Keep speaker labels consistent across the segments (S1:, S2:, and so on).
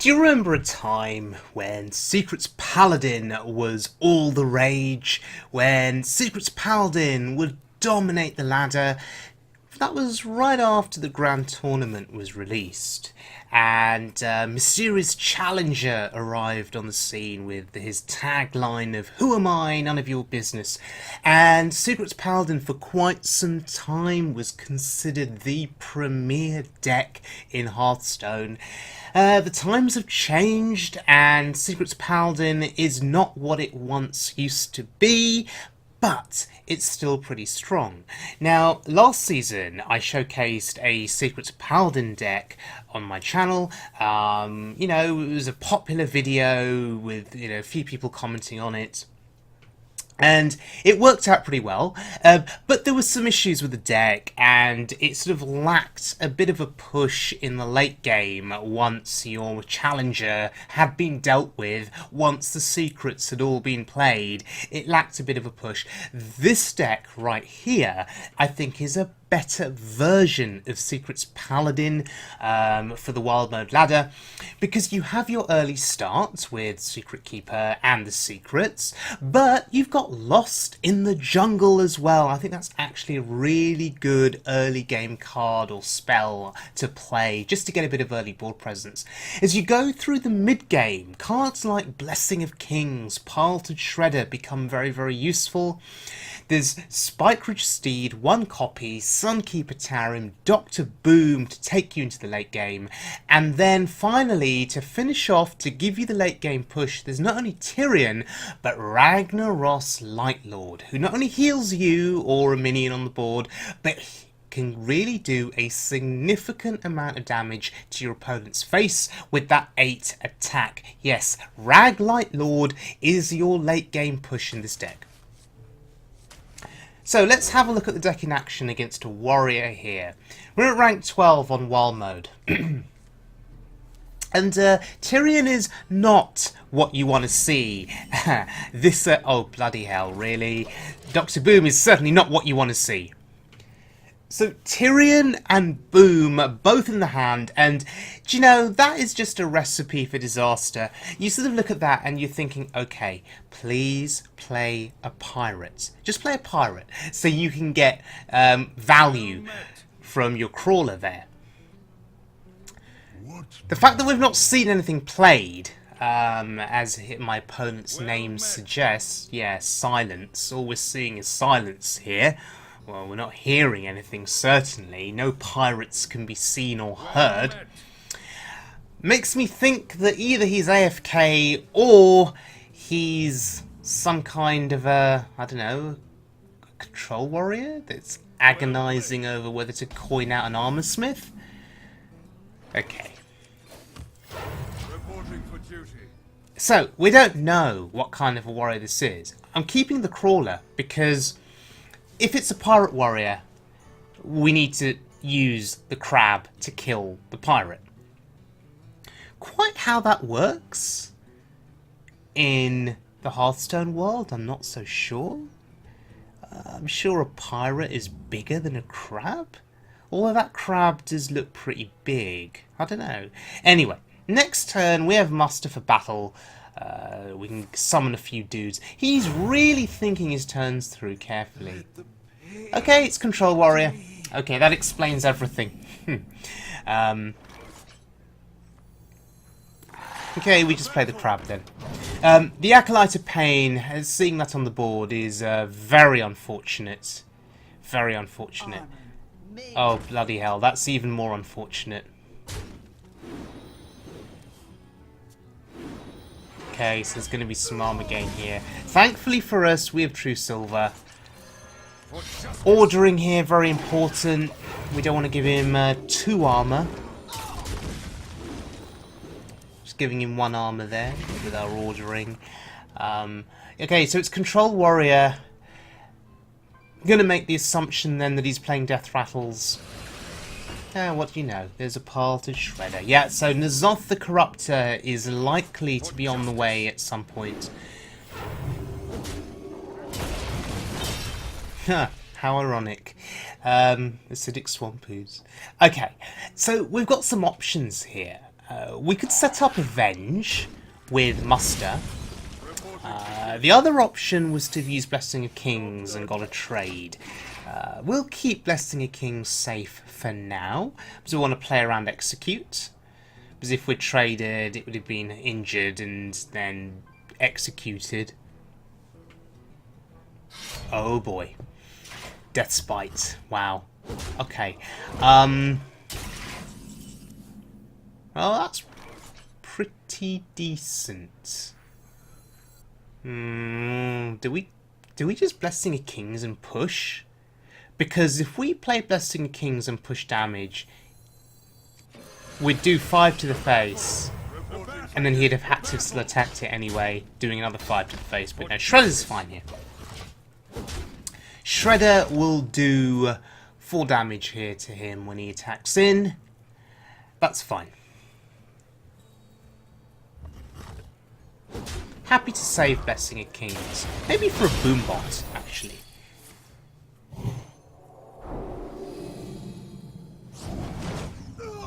S1: Do you remember a time when Secrets Paladin was all the rage? When Secrets Paladin would dominate the ladder? That was right after the Grand Tournament was released, and mysterious challenger arrived on the scene with his tagline of "Who am I? None of your business." And Secrets Paladin for quite some time was considered the premier deck in Hearthstone. The times have changed, and Secrets Paladin is not what it once used to be, but it's still pretty strong. Now, last season I showcased a Secrets Paladin deck on my channel. You know, it was a popular video with, a few people commenting on it. And it worked out pretty well, but there were some issues with the deck, and it sort of lacked a bit of a push in the late game once your challenger had been dealt with, once the secrets had all been played. It lacked a bit of a push. This deck right here, I think, is a better version of Secrets Paladin for the Wild Mode ladder, because you have your early start with Secret Keeper and the secrets, but you've got Lost in the Jungle as well. I think that's actually a really good early game card or spell to play, just to get a bit of early board presence. As you go through the mid game, cards like Blessing of Kings, Piloted Shredder become very, very useful. There's Spikeridge Steed, 1 copy, Sunkeeper Tarim, Dr. Boom to take you into the late game, and then finally, to finish off, to give you the late game push, there's not only Tyrion, but Ragnaros Lightlord, who not only heals you or a minion on the board, but can really do a significant amount of damage to your opponent's face with that 8 attack. Yes, Rag Lightlord is your late game push in this deck. So let's have a look at the deck in action against a warrior here. We're at rank 12 on Wild Mode. And Tyrion is not what you want to see. This, oh bloody hell, really? Dr. Boom is certainly not what you want to see. So Tyrion and Boom are both in the hand, and do you know, that is just a recipe for disaster. You sort of look at that and you're thinking, okay, please play a pirate. Just play a pirate so you can get value from your crawler there. The fact that we've not seen anything played, as my opponent's name suggests, yeah, silence. All we're seeing is silence here. Well, we're not hearing anything, certainly. No pirates can be seen or heard. Makes me think that either he's AFK or he's some kind of a, I don't know, control warrior that's agonizing over whether to coin out an armor smith. Okay. So, we don't know what kind of a warrior this is. I'm keeping the crawler because if it's a pirate warrior, we need to use the crab to kill the pirate. Quite how that works in the Hearthstone world, I'm not so sure. I'm sure a pirate is bigger than a crab, although that crab does look pretty big. I don't know. Anyway, next turn we have muster for battle. We can summon a few dudes. He's really thinking his turns through carefully. Okay, it's Control Warrior. Okay, that explains everything. Okay, we just play the crab then. The Acolyte of Pain, seeing that on the board is very unfortunate. Very unfortunate. Oh, bloody hell, that's even more unfortunate. Okay, so there's going to be some armor gain here. Thankfully for us, we have True Silver. Ordering here, very important. We don't want to give him 2 armor. Just giving him 1 armor there with our ordering. Okay, so it's Control Warrior. I'm going to make the assumption then that he's playing Death Rattles. What do you know? There's a Piloted Shredder. Yeah, so N'Zoth the Corruptor is likely to be on the way at some point. How ironic. Acidic Swampoos. Okay, so we've got some options here. We could set up Avenge with Muster. The other option was to use Blessing of Kings and got a trade. We'll keep Blessing of Kings safe for now, because we want to play around Execute. Because if we'd traded, it would have been injured and then executed. Oh boy. Death Spite. Wow. Okay. Well, that's pretty decent. Do we just Blessing of Kings and push? Because if we play Blessing of Kings and push damage, we'd do 5 to the face, and then he'd have had to still attack it anyway, doing another 5 to the face. But no, Shredder's fine here. Shredder will do 4 damage here to him when he attacks in. That's fine. Happy to save Blessing of Kings. Maybe for a Boombot, actually.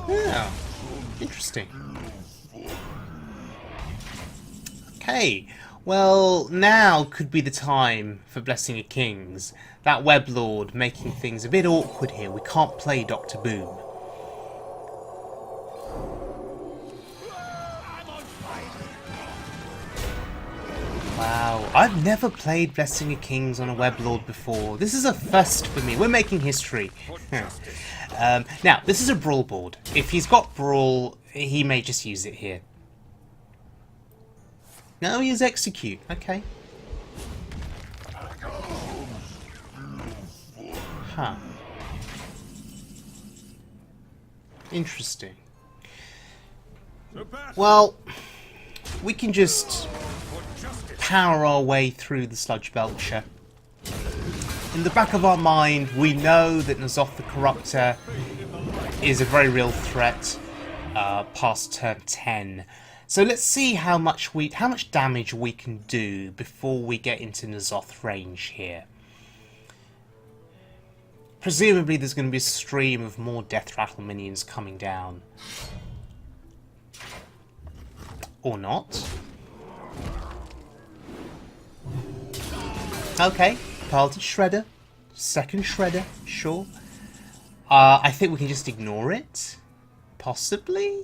S1: Yeah, interesting. Okay, well, now could be the time for Blessing of Kings. That Weblord making things a bit awkward here. We can't play Dr. Boom. Wow, I've never played Blessing of Kings on a Weblord before. This is a first for me. We're making history. Now, this is a Brawl board. If he's got Brawl, he may just use it here. No, he has Execute. Okay. Huh. Interesting. Well, we can just power our way through the Sludge Belcher. In the back of our mind, we know that N'Zoth the Corruptor is a very real threat past turn 10. So let's see how much damage we can do before we get into N'Zoth range here. Presumably there's going to be a stream of more Death Rattle minions coming down. Or not. Okay, piloted Shredder. Second Shredder, sure. I think we can just ignore it. Possibly?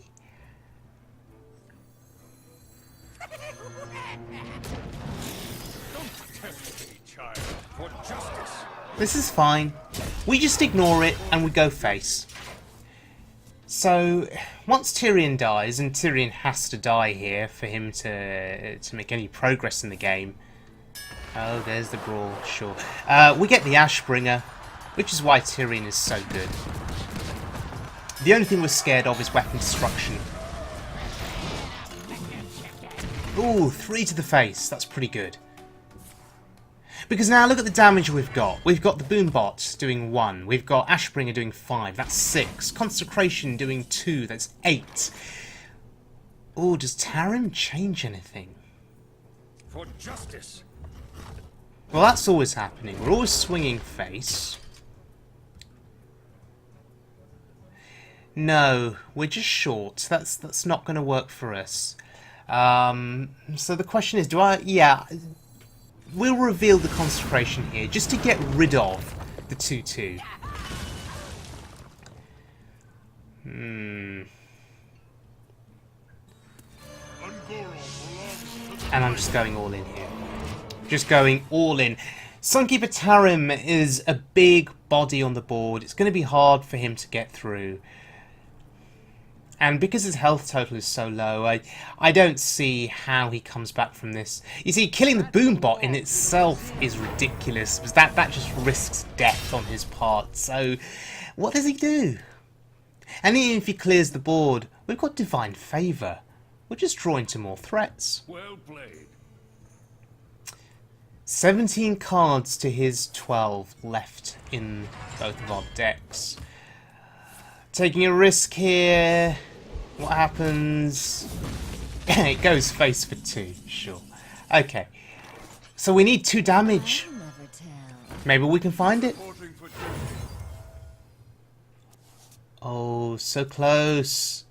S1: This is fine. We just ignore it and we go face. So, once Tyrion dies, and Tyrion has to die here for him to make any progress in the game. Oh, there's the Brawl, sure. We get the Ashbringer, which is why Tyrion is so good. The only thing we're scared of is weapon destruction. Ooh, 3 to the face. That's pretty good. Because now look at the damage we've got. We've got the Boombot doing 1. We've got Ashbringer doing 5. That's 6. Consecration doing 2. That's 8. Ooh, does Tarim change anything?
S2: For justice.
S1: Well, that's always happening. We're always swinging face. No, we're just short. That's not going to work for us. So the question is, yeah, we'll reveal the consecration here just to get rid of the 2-2. And I'm just going all in here. Just going all in. Sunkeeper Tarim is a big body on the board. It's going to be hard for him to get through. And because his health total is so low, I don't see how he comes back from this. You see, killing the Boombot in itself is ridiculous, because that just risks death on his part. So, what does he do? And even if he clears the board, we've got Divine Favour. We're just drawing to more threats.
S2: Well played.
S1: 17 cards to his 12 left in both of our decks. Taking a risk here. What happens? It goes face for 2, sure. Okay. So we need 2 damage. Maybe we can find it. Oh, so close.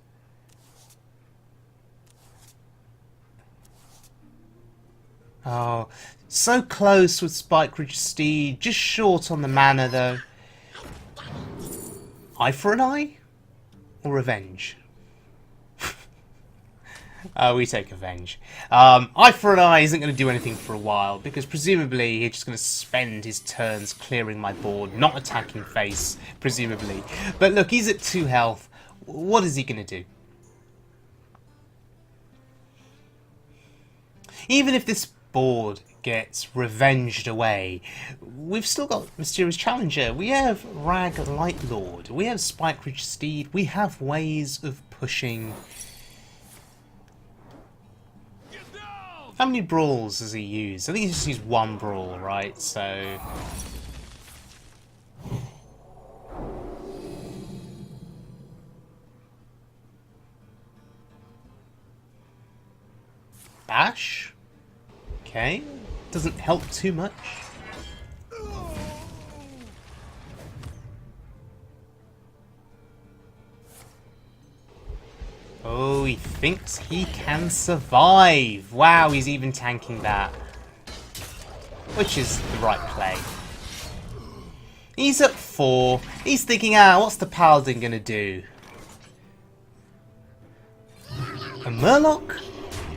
S1: Oh, so close with Spike Ridge Steed, just short on the mana though. Eye for an eye? Or revenge? We take Avenge. Eye for an Eye isn't going to do anything for a while, because presumably he's just going to spend his turns clearing my board, not attacking face, presumably. But look, he's at 2 health. What is he going to do? Even if this board gets revenged away, we've still got Mysterious Challenger, we have Ragnaros Lightlord, we have Spike Ridge Steed, we have ways of pushing. How many brawls does he use? I think he just used 1 brawl, right? So Bash? Okay. Doesn't help too much. Oh, he thinks he can survive. Wow, he's even tanking that. Which is the right play. He's at 4. He's thinking, what's the Paladin gonna do? A Murloc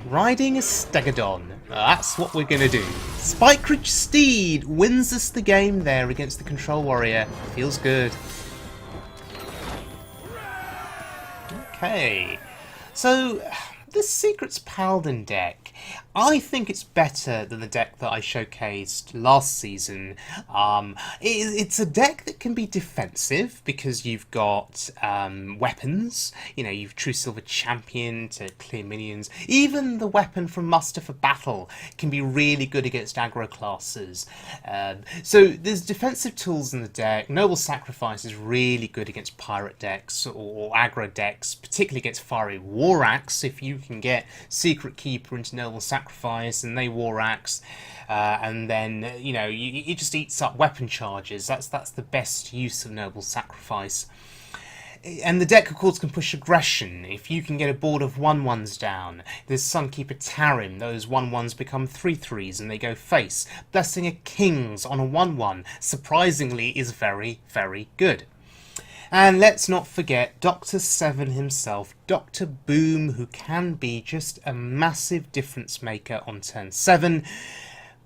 S1: riding a Stegodon. That's what we're gonna do. Spike Ridge Steed wins us the game there against the Control Warrior. Feels good. Okay. So, the Secrets Paladin deck, I think it's better than the deck that I showcased last season. It's a deck that can be defensive because you've got weapons. You know, you've True Silver Champion to clear minions. Even the weapon from Muster for Battle can be really good against aggro classes. So there's defensive tools in the deck. Noble Sacrifice is really good against pirate decks or aggro decks, particularly against Fiery War Axe. If you can get Secret Keeper into Noble Sacrifice and they War Axe, and then you know it just eats up weapon charges. That's the best use of Noble Sacrifice. And the deck, of course, can push aggression. If you can get a board of 1/1s down, there's Sunkeeper Tarim. Those 1/1s become 3/3s and they go face. Blessing of Kings on a 1/1, surprisingly, is very, very good. And let's not forget Dr. Seven himself, Dr. Boom, who can be just a massive difference maker on turn 7.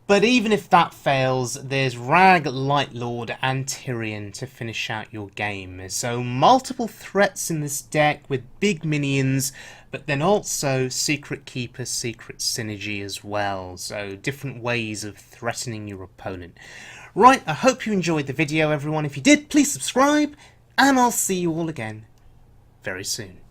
S1: But even if that fails, there's Ragnaros Lightlord and Tyrion to finish out your game. So multiple threats in this deck with big minions, but then also Secret Keeper, Secret Synergy as well. So different ways of threatening your opponent. Right, I hope you enjoyed the video, everyone. If you did, please subscribe, and I'll see you all again very soon.